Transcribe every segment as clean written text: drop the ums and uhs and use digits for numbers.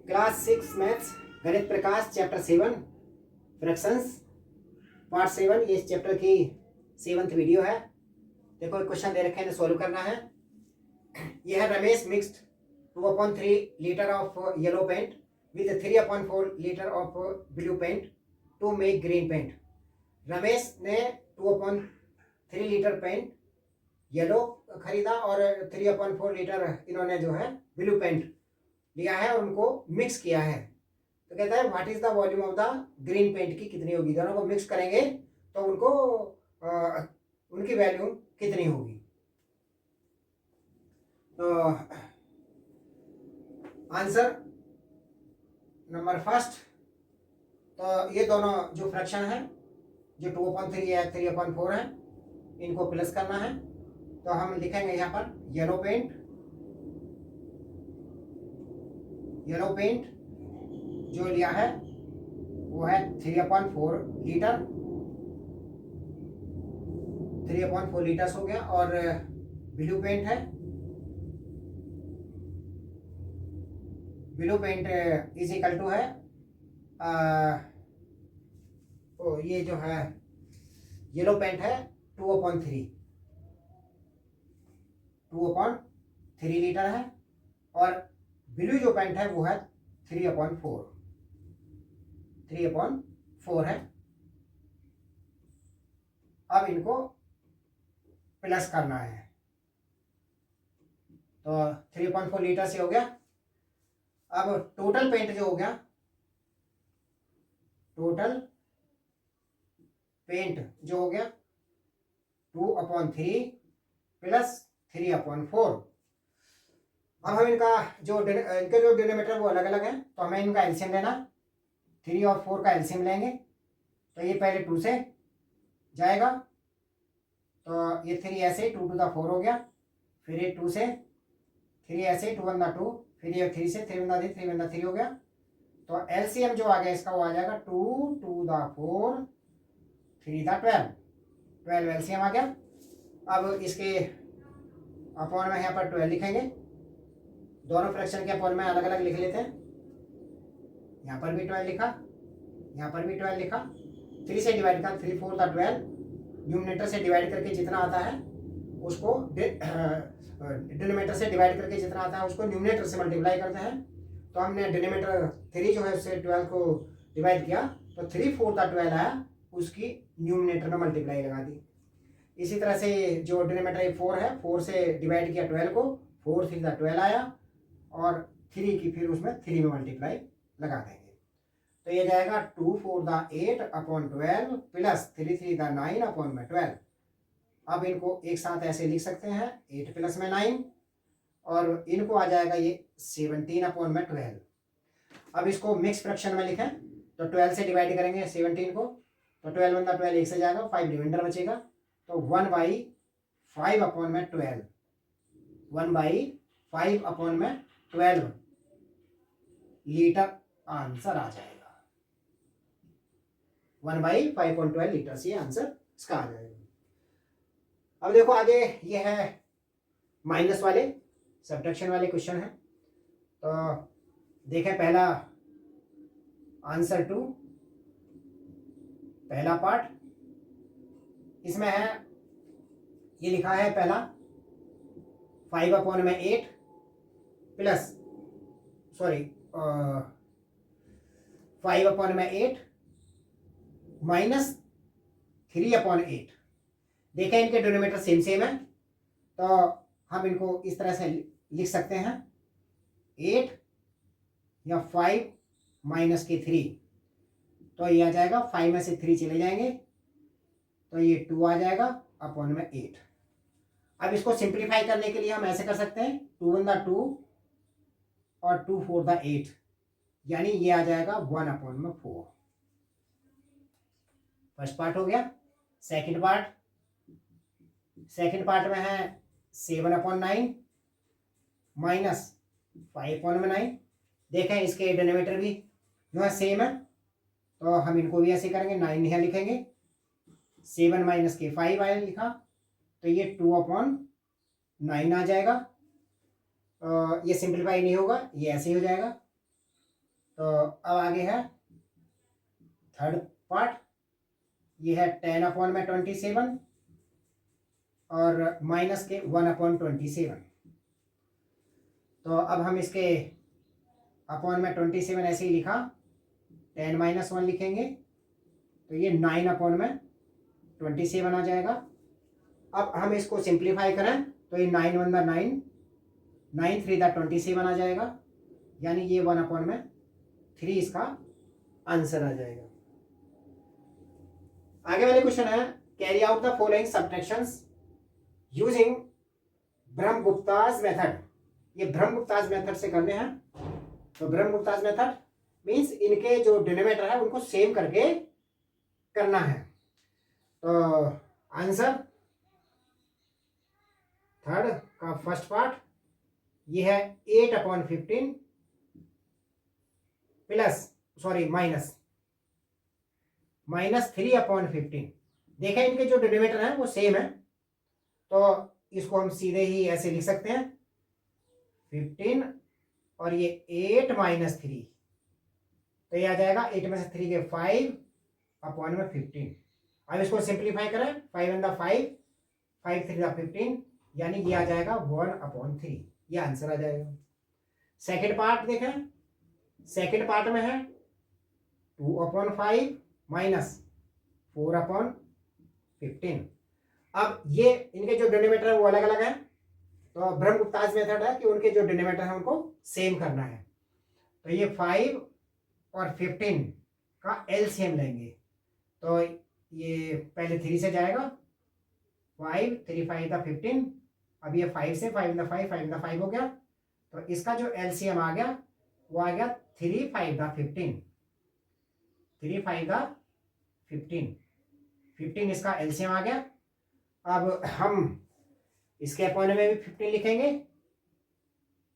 Class 6 maths गणित प्रकाश chapter 7 fractions part 7। ये इस चैप्टर की 7th वीडियो है। देखो क्वेश्चन दे रखे हैं, सॉल्व करना है। यह है Ramesh mixed 2/3 litre of yellow paint with 3/4 litre of blue paint to make green paint. Ramesh ने 2/3 लीटर पेंट येलो खरीदा और 3/4 लीटर इन्होंने जो है ब्लू पेंट लिया है और उनको मिक्स किया है। तो कहता है what is the volume of the green paint की कितनी होगी। दोनों को मिक्स करेंगे तो उनको उनकी वैल्यू कितनी होगी। तो आंसर नंबर फर्स्ट, तो ये दोनों जो फ्रैक्शन है जो 2/3 है 3/4 है, इनको प्लस करना है। तो हम लिखेंगे यहाँ पर येलो पेंट जो लिया है वो है 3/4 लीटर, 3/4 लीटर्स हो गया। और ब्लू पेंट है, blue paint is equal to है ये जो है येलो पेंट है 2/3 लीटर है और ब्लू जो पेंट है वो है 3/4 है। अब इनको प्लस करना है तो 3/4 लीटर से हो गया। अब टोटल पेंट जो हो गया, टोटल पेंट जो हो गया 2/3 प्लस 3/4। अब हम इनका इनके जो डिनोमिनेटर वो अलग अलग है, तो हमें इनका एलसीएम लेना। 3 और 4 का एलसीएम लेंगे तो ये पहले 2 से जाएगा, तो ये 3 ऐसे 2 to the 4 हो गया। फिर ये 2 से 3 ऐसे 2 1 2, फिर ये 3 से 3 1 3 3 1 3 हो गया। तो एलसीएम जो आ गया इसका वो आ जाएगा 2 2 the 4 3 the 12 एलसीएम आ गया। अब इसके अपॉन में यहाँ पर 12 लिखेंगे। दोनों फ्रैक्शन के अपॉन में अलग अलग लिख लेते हैं। यहाँ पर भी 12 लिखा, यहाँ पर भी 12 लिखा। 3 से डिवाइड कर 3 4 the 12, न्यूमरेटर से डिवाइड करके जितना आता है उसको डिनोमिनेटर से डिवाइड करके जितना आता है उसको न्यूमरेटर से मल्टीप्लाई करते हैं। तो हमने डिनोमिनेटर 3 जो है उससे 12 को डिवाइड किया तो 3 4 the 12 आया, उसकी न्यूमरेटर में मल्टीप्लाई लगा दी। इसी तरह से जो डिनोमिनेटर 4 है, 4 से डिवाइड किया 12 को, 4 3 the 12 आया और 3 की फिर उसमें 3 में मल्टीप्लाई लगा देंगे। तो ये जाएगा 2 4 the 8/12 प्लस 3 3 the 9/12। अब इनको एक साथ ऐसे लिख सकते हैं 8 प्लस में 9 और इनको आ जाएगा ये 17/12। अब इसको मिक्स फ्रैक्शन में लिखें तो 12 से डिवाइड करेंगे 17 को, तो 12 1 12 एक से जाएगा, 5 रिमाइंडर बचेगा। तो 1/5/12 1/5/12 लीटर आंसर आ जाएगा। 1/5/12 लीटर से आंसर इसका आ जाएगा। अब देखो आगे ये है माइनस वाले सब्ट्रैक्शन वाले क्वेश्चन है। तो देखें पहला आंसर 2, पहला पार्ट इसमें है, ये लिखा है पहला 5/8 प्लस 5/8 माइनस 3/8। देखें इनके डिनोमिनेटर सेम है तो हम इनको इस तरह से लिख सकते हैं 8 या 5 माइनस के 3, तो ये आ जाएगा 5 में से 3 चले जाएंगे तो ये 2 आ जाएगा अपॉन में 8। अब इसको सिंप्लीफाई करने के लिए हम ऐसे कर सकते हैं 2 1 2 और 2 4 8, यानी ये आ जाएगा 1/4। फर्स्ट पार्ट हो गया। सेकंड पार्ट में है 7/9 माइनस 5/9। देखें इसके डिनोमिनेटर भी जो है सेम है तो हम इनको भी ऐसे करेंगे, 9 यहाँ लिखेंगे, 7 माइनस के 5 आया लिखा तो ये 2/9 आ जाएगा। ये सिंप्लीफाई नहीं होगा, ये ऐसे ही हो जाएगा। तो अब आगे है थर्ड पार्ट, ये है 10/27 और माइनस के 1/27। तो अब हम इसके अपॉन में 27 ऐसे ही लिखा, 10-1 लिखेंगे तो ये 9/27 आ जाएगा। अब हम इसको सिंप्लीफाई करें तो ये 9 × 9, 9 3 27 आ जाएगा, यानी ये 1/3 इसका आंसर आ जाएगा। आगे वाले क्वेश्चन है, carry out the following subtractions using Brahmagupta's method. ये ब्रह्मगुप्ताज मेथड से करने हैं। तो ब्रह्मगुप्ताज मेथड मीन्स इनके जो डिनोमिनेटर है उनको सेम करके करना है। तो आंसर थर्ड का फर्स्ट पार्ट ये है 8/15 प्लस माइनस 3/15। देखें इनके जो डिनोमिनेटर हैं वो सेम है, तो इसको हम सीधे ही ऐसे लिख सकते हैं 15 और ये 8 - 3, तो ये आ जाएगा 8 में से 3 के 5/15। अब इसको सिंप्लीफाई करें, 5 × 5, 5 3 15, यानी ये आ जाएगा 1/3, ये आंसर आ जाएगा। सेकेंड पार्ट देखें, सेकेंड पार्ट में है 2/5 माइनस 4/15। अब ये इनके जो डिनोमिनेटर है वो अलग अलग है, तो ब्रह्मगुप्ताज मेथड है कि उनके जो डिनोमिनेटर है उनको सेम करना है। तो ये 5 और 15 का एलसीएम लेंगे, तो ये पहले 3 से जाएगा, 5 3 5 15। अब ये 5 से 5 × 5 5 × 5 हो गया, तो इसका जो एलसीएम आ गया वो आ गया 3 5 15, 3 5 15, 15 इसका एलसीएम आ गया। अब हम इसके अपॉन में भी 15 लिखेंगे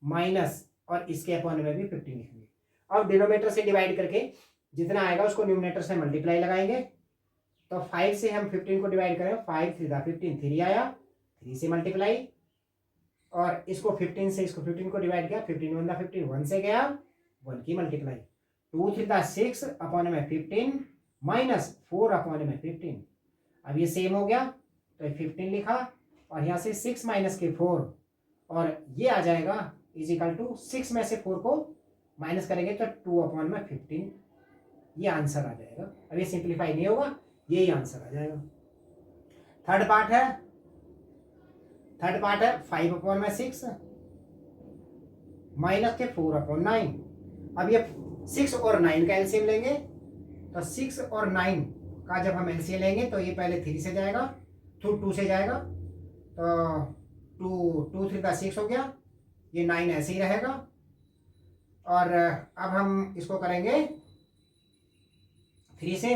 माइनस, और इसके अपॉन में भी 15 लिखेंगे। अब डिनोमिनेटर से डिवाइड करके जितना आएगा उसको न्यूमरेटर से मल्टीप्लाई लगाएंगे। तो 5 से हम 15 को डिवाइड करें, 5 3 15, 3 आया, 3 से मल्टीप्लाई, और इसको 15 से इसको 15 को डिवाइड किया, 15 × 15, 1 से गया, 1 की मल्टीप्लाई, 2 3 6/15 माइनस 4/15। अब ये सेम हो गया, तो 15 लिखा, और यहाँ से 6 - के 4, और ये आ जाएगा इजिकल टू 6 में से 4 को माइनस करेंगे तो 2/15, ये आंसर आ जाएगा। अब ये सिंप्लीफाई नहीं होगा, यही आंसर आ जाएगा। थर्ड पार्ट है 5/6 माइनस के 4/9। अब ये 6 और 9 का एलसीएम लेंगे, तो 6 और 9 का जब हम एलसीएम लेंगे तो ये पहले 3 से जाएगा, 2 से जाएगा, तो 2 3 6 हो गया, ये 9 ऐसे ही रहेगा। और अब हम इसको करेंगे 3 से,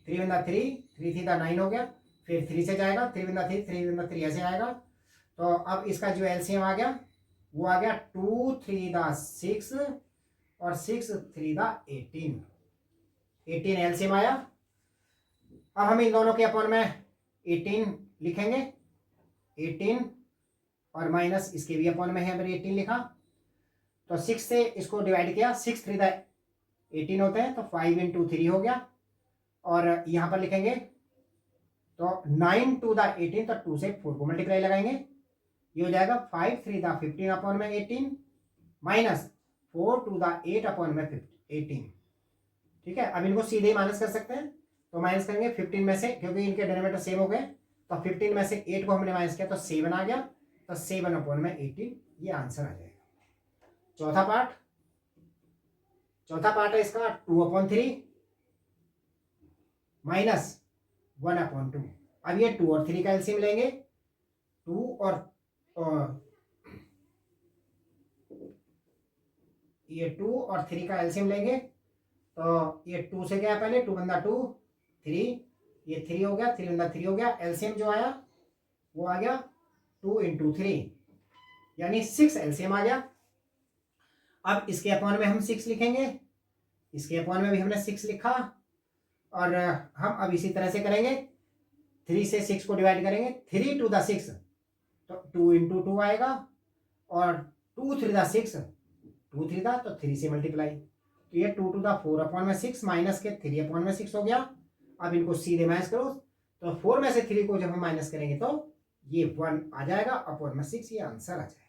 3 × 3, 3 3 9 हो गया, फिर 3 से जाएगा, 3 × 3, 3 × 3 ऐसे आएगा। तो अब इसका जो एलसीएम आ गया वो आ गया 2 3 6 और 6 3 18, 18 एलसीएम आया। अब हम इन दोनों के अपॉन में 18 लिखेंगे, 18 और माइनस इसके भी अपॉन में है, मैंने 18 लिखा, तो 6 से इसको डिवाइड किया, 6 3 18 होते हैं, तो 5 × 3 हो गया, और यहाँ पर लिखेंगे तो 9 2 18, तो 2 से 4 को मल्टीप्लाई लगाएंगे, ये हो जाएगा 5 3 15/18 माइनस 4 2 8/18। ठीक है, अब इनको सीधे ही माइनस कर सकते हैं, तो माइनस करेंगे 15 में से, क्योंकि इनके डिनोमिनेटर सेम हो गए, तो 15 में से 8 को हमने माइनस किया तो 7 आ गया, तो 7/18, ये आंसर आ जाएगा। चौथा पार्ट है इसका 2/3 माइनस 1/2। अब ये 2 और 3 का एलसीएम लेंगे, 2 और ये 2 और 3 का एलसीएम लेंगे, तो ये 2 से गया पहले, 2 × 2 3, ये 3 हो गया, 3 × 3 हो गया, एलसीएम जो आया वो आ गया 2 × 3, यानी 6 एलसीएम आ गया। अब इसके अपॉन में हम 6 लिखेंगे, इसके अपॉन में भी हमने 6 लिखा, और हम अब इसी तरह से करेंगे, 3 से 6 को डिवाइड करेंगे, 3 2 6, तो 2 × 2 आएगा, और 2 3 6, 2 3 तो 3 से मल्टीप्लाई, तो ये 2⁴/6 माइनस के 3/6 हो गया। अब इनको सीधे माइनस करो, तो 4 में से 3 को जब हम माइनस करेंगे तो ये 1 आ जाएगा, अपॉन में 6 ये आंसर आ जाएगा।